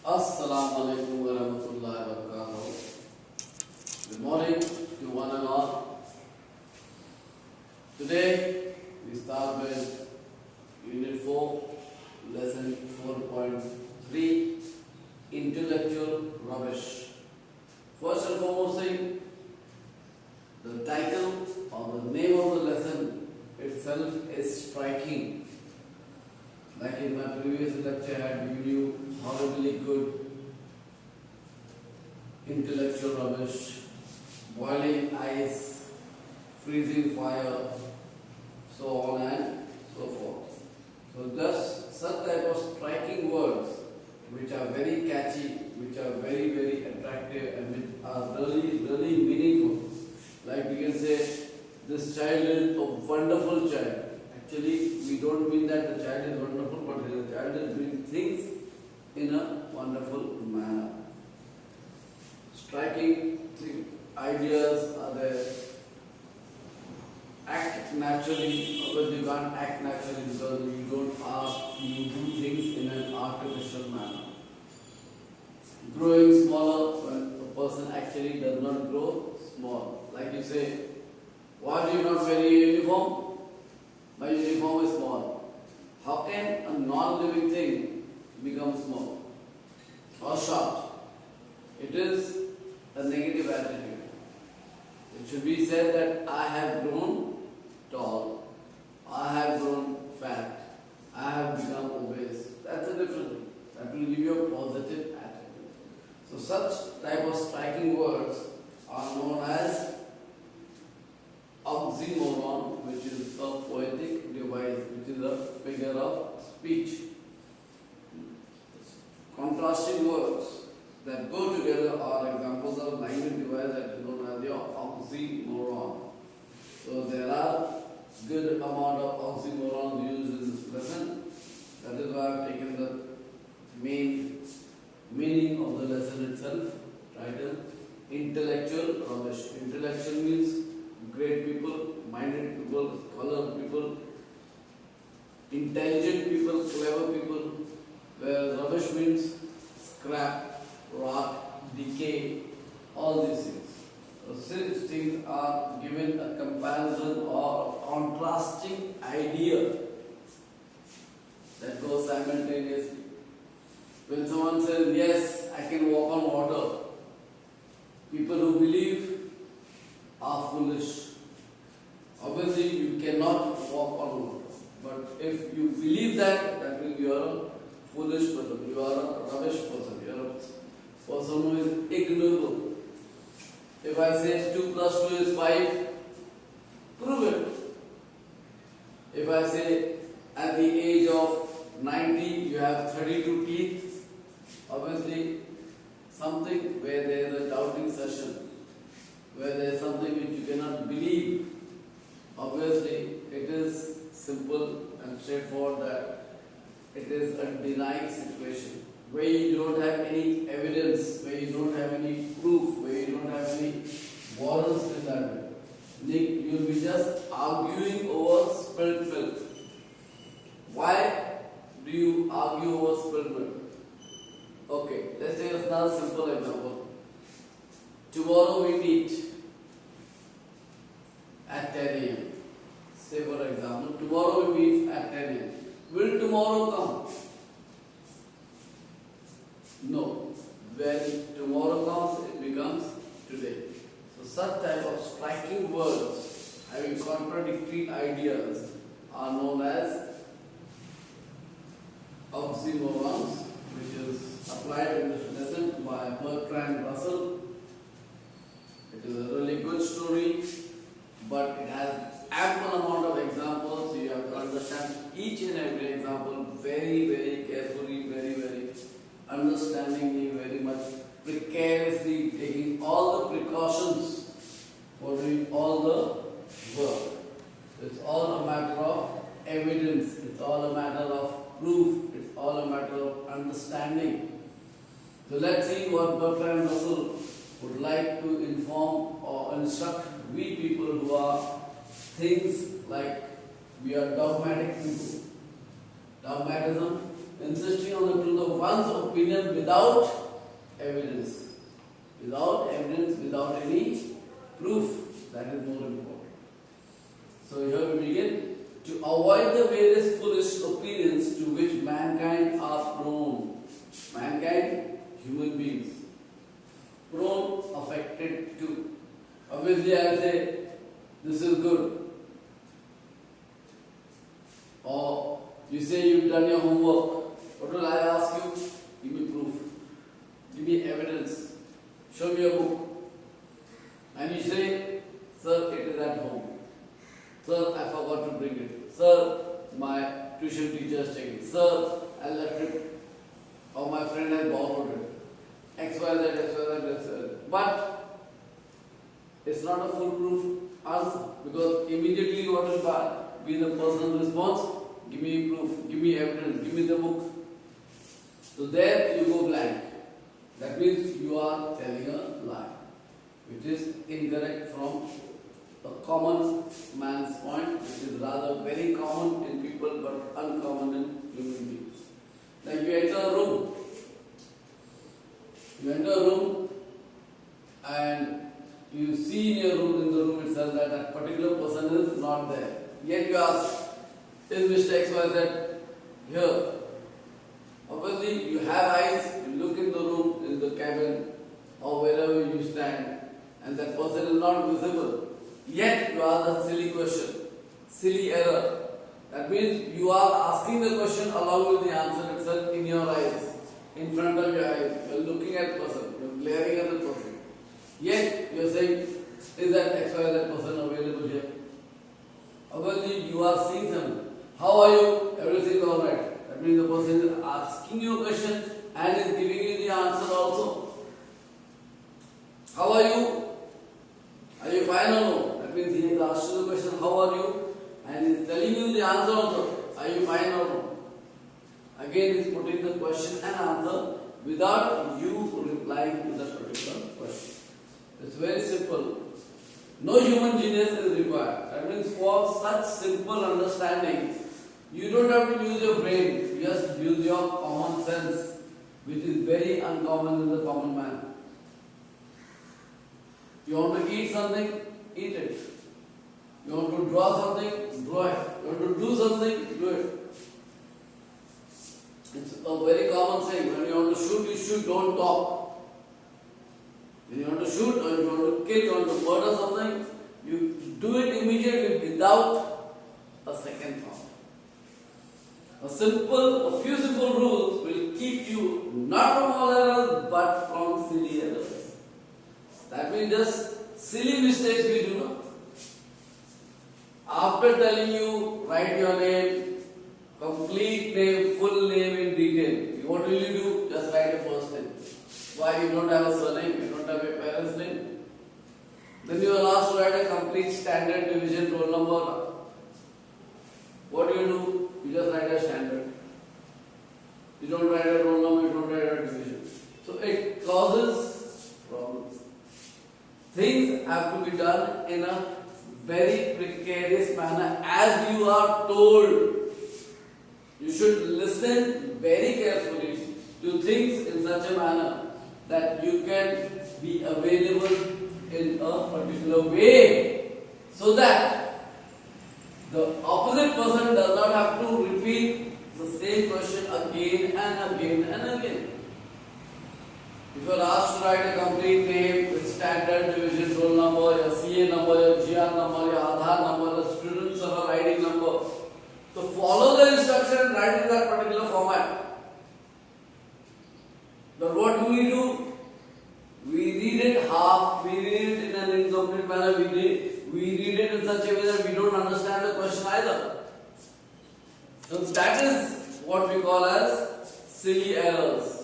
Assalamu alaikum wa rahmatullahi wa barakatuh. Good morning to one and all. Today we start with Unit 4, Lesson 4.3, Intellectual Rubbish. First and foremost thing, the title or the name of the lesson itself is striking. Like in my previous lecture, I had given you horribly good intellectual rubbish, boiling ice, freezing fire, so on and so forth. So just such type of striking words which are very catchy, which are very, very attractive and which are really, really meaningful. Like we can say, this child is a wonderful child. Actually, we don't mean that the child is wonderful, but the child is doing things in a wonderful manner. Striking ideas are there. Act naturally, but you can't act naturally because you don't ask, you do things in an artificial manner. Growing smaller when a person actually does not grow small. Like you say, why do you not wear a uniform? My uniform is small. How can a non-living thing become small or short? It is a negative attitude. It should be said that I have grown tall, I have grown fat, I have become obese. That's a different thing. That will give you a positive attitude. So such type of striking words are known as oxymoron, which is a poetic device, which is a figure of speech. Contrasting words that go together are examples of language device that is known as the oxymoron. So there are good amount of oxymorons used in this lesson. That is why I have taken the main meaning of the lesson itself, title Intellectual Rubbish. Intellectual means great people, minded people, scholar people, intelligent people, clever people, where rubbish means scrap, rot, decay, all these things. So since things are given a comparison or contrasting idea that goes simultaneously. When someone says, yes, I can walk on water, people who believe are foolish. Obviously, you cannot walk on water. But if you believe that, that means you are a foolish person, you are a rubbish person, you are a person who is ignorant. If I say 2 plus 2 is 5, prove it. If I say at the age of 90 you have 32 teeth, obviously something where there is a doubting session, where there is something which you cannot believe, obviously it is simple and straightforward that it is a denying situation, where you don't have any evidence, where you don't have any proof, where you don't have any warrants in that way. You will be just arguing over spilled milk. Why do you argue over spilled milk? Okay, let's take another simple example. Tomorrow we meet at 10 a.m. Say for example, tomorrow we meet at 10 a.m. Will tomorrow come? No. When tomorrow comes, it becomes today. So such type of striking words having contradictory ideas are known as oxymorons, which is applied in this lesson by Bertrand Russell. It is a really good story, but it has ample amount of examples, so you have to understand each and every example very, very carefully, very, very understandingly, very much precariously, taking all the precautions for doing all the work. It's all a matter of evidence, it's all a matter of proof, it's all a matter of understanding. So let's see what Bertrand Russell would like to inform or instruct we people who are things like we are dogmatic people. Dogmatism insisting on the truth of one's opinion without evidence. Without evidence, without any proof. That is more important. So here we begin. To avoid the various foolish opinions to which mankind are prone. Mankind, human beings. Prone, affected to. Obviously I will say, this is good. Or you say you've done your homework. What will I ask you? Give me proof. Give me evidence. Show me a book. And you say, sir, it is at home. Sir, I forgot to bring it. Sir, my tuition teacher is taking. Sir, I left it. Or my friend has borrowed it. XYZ, XYZ, XYZ. But it's not a foolproof answer. Because immediately what will be the person's response? Give me proof, give me evidence, give me the book. So there you go blank. That means you are telling a lie, which is incorrect from a common man's point, which is rather very common in people but uncommon in human beings. Like you enter a room. You enter a room and you see in the room itself that a particular person is not there. Yet you ask, is Mr. XYZ here? Obviously, you have eyes, you look in the room, in the cabin, or wherever you stand, and that person is not visible. Yet you ask a silly question, silly error. That means you are asking the question along with the answer itself in your eyes, in front of your eyes. You are looking at the person, you are glaring at the person. Yet you are saying, is that XYZ person available here? Obviously, you are seeing them. How are you? Everything is alright. That means the person is asking you a question and is giving you the answer also. How are you? Are you fine or no? That means he has asked you the question, how are you? And he is telling you the answer also. Are you fine or no? Again, he is putting the question and answer without you replying to that particular question. It's very simple. No human genius is required. That means for such simple understanding, you don't have to use your brain, just use your common sense, which is very uncommon in the common man. You want to eat something, eat it. You want to draw something, draw it. You want to do something, do it. It's a very common saying. When you want to shoot, you shoot, don't talk. When you want to shoot or you want to kill, you want to murder something, you do it immediately without a second thought. A few simple rules will keep you not from all errors but from silly errors. That means just silly mistakes we do not. After telling you, write your name, complete name, full name in detail. What will you do? Just write your first name. Why you don't have a surname? You don't have a parent's name? Then you are asked to write a complete standard division roll number. What do? You just write a standard. You don't write a roll number, you don't write a division. So it causes problems. Things have to be done in a very precarious manner as you are told. You should listen very carefully to things in such a manner that you can be available in a particular way so that the opposite person does not have to repeat the same question again and again and again. If you are asked to write a complete name with standard division roll number, your CA number, your GR number, your Aadhaar number, the student server ID number, so follow the instruction and write in that particular format. But what do? We read it half, we read it in an incomplete manner, we read it in such a way that we don't understand the question either. So that is what we call as silly errors.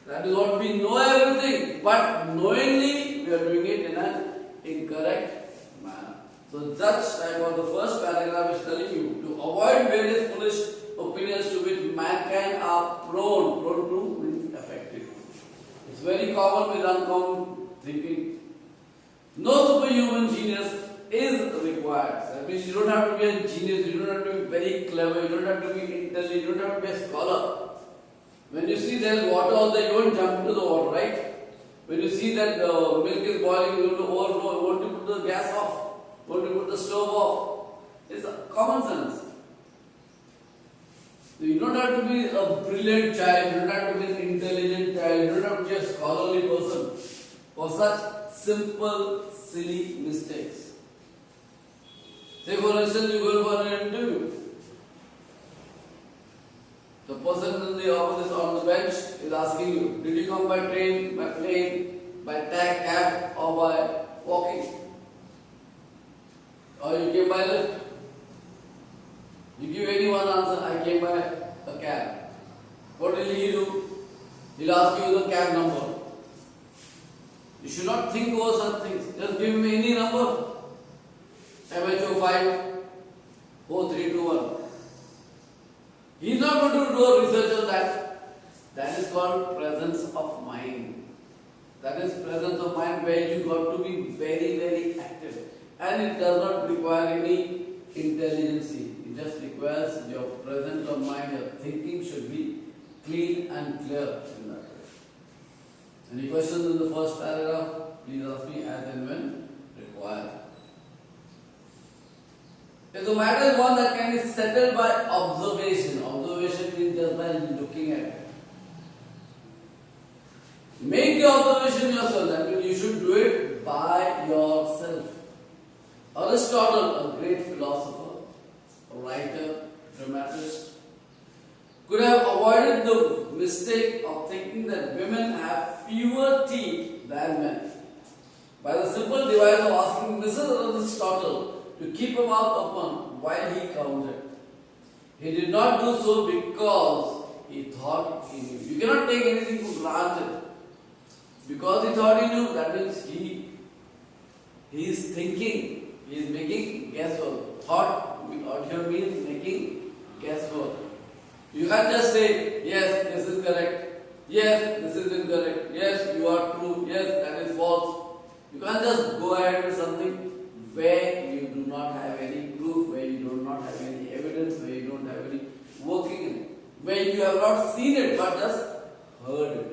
That is what we know everything, but knowingly we are doing it in an incorrect manner. So such type of the first paragraph is telling you to avoid various foolish opinions to which mankind are prone to being affected. It's very common with uncommon thinking. No superhuman genius is required. That means you don't have to be a genius, you don't have to be very clever, you don't have to be intelligent, you don't have to be a scholar. When you see there is water out there, you won't jump into the water, right? When you see that the milk is boiling, you want to overflow, you want to put the gas off, you want to put the stove off. It's common sense. You don't have to be a brilliant child, you don't have to be an intelligent child, you don't have to be a scholarly person for such simple, silly mistakes. Say for instance, you go for an interview. The person in the office on the bench is asking you, did you come by train, by plane, by cab or by walking? Or you came by lift? You give any one answer, I came by a cab. What will he do? He'll ask you the cab number. You should not think over such things. Just give me any number. MHO 5 4321. He's not going to do a research on that. That is called presence of mind. That is presence of mind where you got to be very, very active. And it does not require any intelligence. It just requires your presence of mind. Your thinking should be clean and clear in that way. Any questions in the first paragraph? Please ask me as and when required. If the matter is one that can be settled by observation, observation means just by looking at it. Make the observation yourself, that means you should do it by yourself. Aristotle, a great philosopher, a writer, dramatist, could have avoided the mistake of thinking that women have fewer teeth than men by the simple device of asking Mrs. Aristotle to keep her mouth open while he counted. He did not do so because he thought he knew. You cannot take anything for granted. Because he thought he knew, that means he is thinking, he is making guesswork. Thought out here means making guesswork. You can't just say, yes, this is correct, yes, this is incorrect, yes, you are true, yes, that is false. You can't just go ahead with something where you do not have any proof, where you do not have any evidence, where you don't have any working in it, where you have not seen it but just heard it.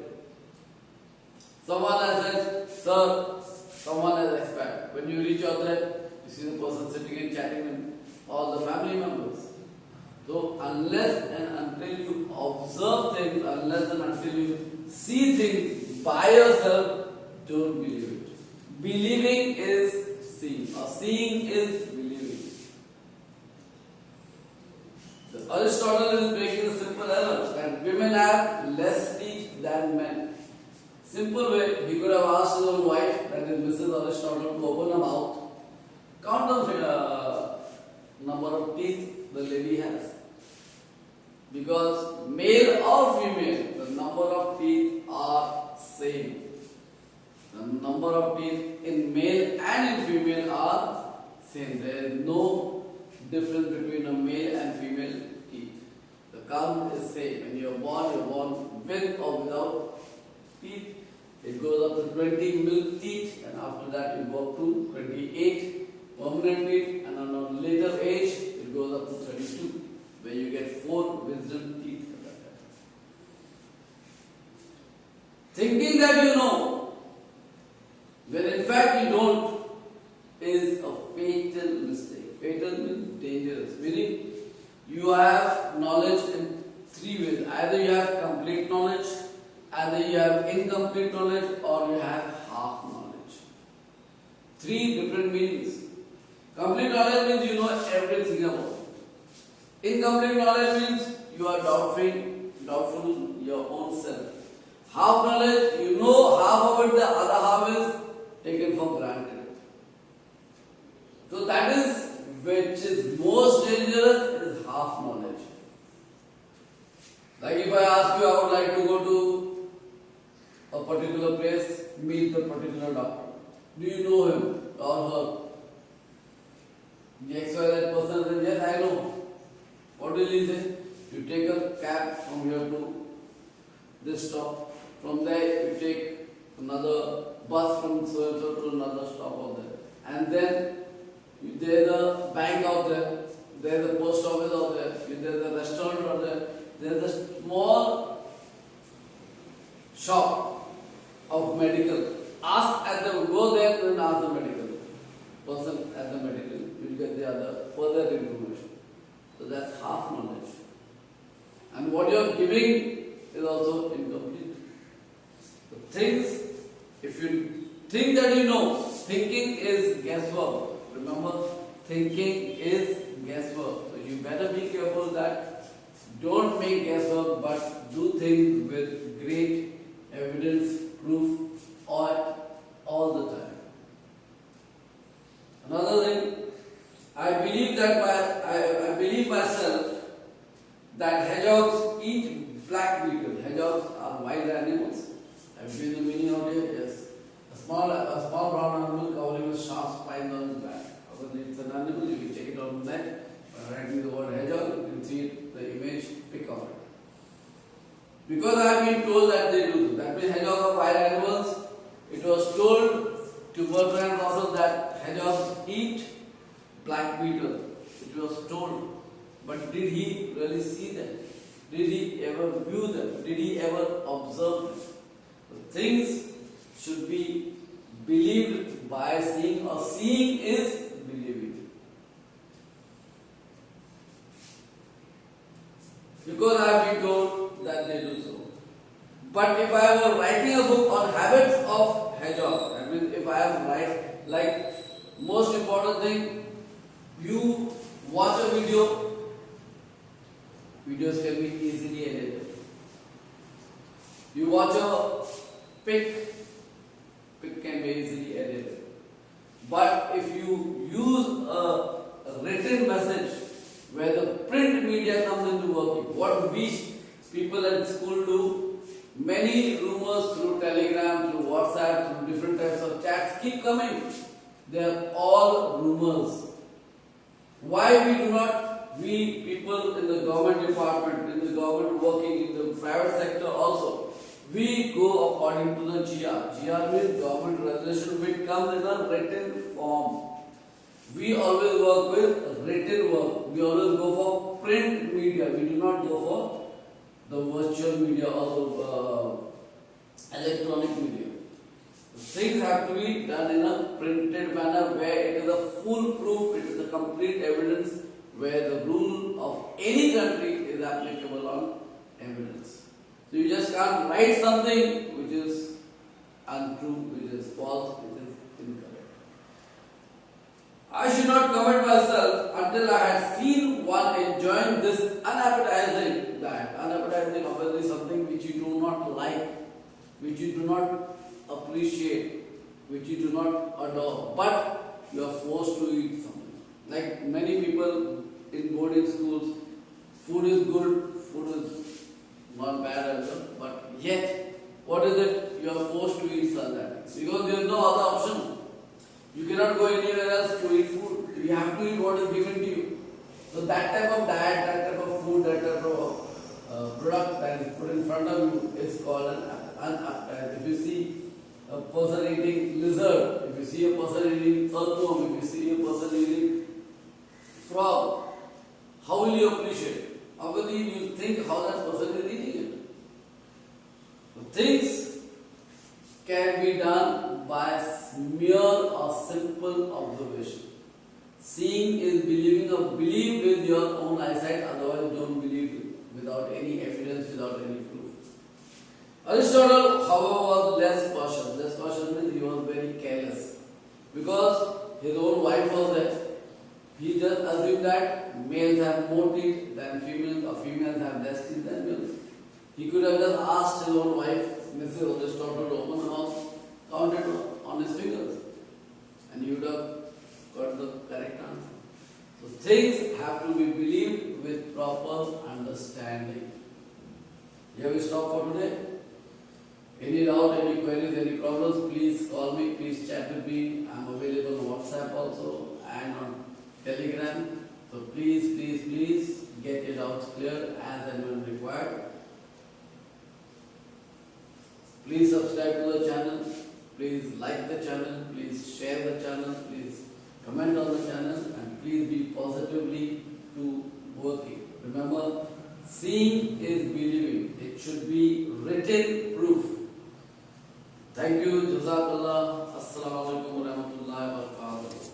Someone has said, sir, someone has expired. When you reach out there, you see the person sitting and chatting with all the family members. So unless and until you observe things, unless and until you see things by yourself, don't believe it. Believing is seeing, or seeing is believing. So Aristotle is making a simple error that women have less teeth than men. Simple way, he could have asked his own wife, that is Mrs. Aristotle, to open her mouth, count the number of teeth the lady has. Because male or female, the number of teeth are same. The number of teeth in male and in female are same. There is no difference between a male and female teeth. The count is same. When you are born with or without teeth. It goes up to 20 milk teeth, and after that you go up to 28 permanent teeth, and on a later age it goes up to 32, where you get 4 wisdom teeth. Thinking that you know, when in fact you don't, is a fatal mistake. Fatal means dangerous, meaning you have knowledge in 3 ways. Either you have complete knowledge, either you have incomplete knowledge, or you have half knowledge. 3 different meanings. Complete knowledge means you know everything about it. Incomplete knowledge means you are doubtful your own self. Half knowledge, you know half of it, the other half is taken for granted. So that is which is most dangerous is half knowledge. Like if I ask you, I would like to go to a particular place, meet the particular doctor. Do you know him or her? The XYZ person says, yes, I know. What will he say? You take a cab from here to this stop. From there you take another bus from so and so to another stop out there. And then there's a bank out there, there's a post office out there, there's a restaurant out there, there's a small further information. So that's half knowledge. And what you are giving is also incomplete. So things, if you think that you know, thinking is guesswork. Remember, thinking is guesswork. So you better be careful that don't make guesswork, but do things with great evidence, proof, all the time. Another thing, I believe myself that hedgehogs eat black beetles. Hedgehogs are wild animals. Have you seen the meaning out here? Yes. A small brown animal covering with sharp spines on its back. It's an animal, you can check it on the net. By writing the word hedgehog, you can see it, the image, pic of it. Because I have been told that they do. That means hedgehogs are wild animals. It was told to Bertrand Russell that hedgehogs eat black beetles. It was told. But did he really see them? Did he ever view them? Did he ever observe them? So things should be believed by seeing, or seeing is believing. Because I have been told that they do so. But if I were writing a book on habits of hedgehog, that means if I am like most important thing, you watch a video, videos can be easily edited. You watch a pic can be easily edited. But if you use a written message where the print media comes into working, what we people at school do, many rumors through Telegram, through WhatsApp, through different types of chats keep coming. They are all rumors. Why we do not, we people in the government department, in the government working in the private sector also, we go according to the GR. GR means government resolution, which comes in a written form. We always work with written work. We always go for print media. We do not go for the virtual media or the electronic media. Things have to be done in a printed manner where it is a foolproof, it is a complete evidence, where the rule of any country is applicable on evidence. So you just can't write something which is untrue, which is false, which is incorrect. I should not commit myself until I had seen one enjoying this unappetizing diet. Unappetizing obviously something which you do not like, which you do not appreciate, which you do not adore, but you are forced to eat something. Like many people in boarding schools, food is good, food is not bad as well, but yet, what is it? You are forced to eat something because there is no other option. You cannot go anywhere else to eat food. You have to eat what is given to you. So that type of diet, that type of food, that type of product that is put in front of you is called an appetite. If you see a person eating lizard, if you see a person eating earthworm, if you see a person eating frog, how will you appreciate it? Obviously, you think how that person is eating it. So things can be done by mere or simple observation. Seeing is believing, or believe with your own eyesight, otherwise don't believe it without any evidence, without any proof. Aristotle, however, was less cautious. Less cautious means he was very careless. Because his own wife was there. He just assumed that males have more teeth than females, or females have less teeth than males. He could have just asked his own wife, Mrs. Aristotle, to open the mouth, counted on his fingers, and he would have got the correct answer. So things have to be believed with proper understanding. Here we stop for today. Any doubt, any queries, any problems, please call me, please chat with me. I am available on WhatsApp also and on Telegram. So please get your doubts clear as and when required. Please subscribe to the channel. Please like the channel. Please share the channel. Please comment on the channel. And please be positively to working. Remember, seeing is believing. It should be written proof. Thank you. Jazakallah. Assalamu alaikum wa rahmatullahi wa barakatuh.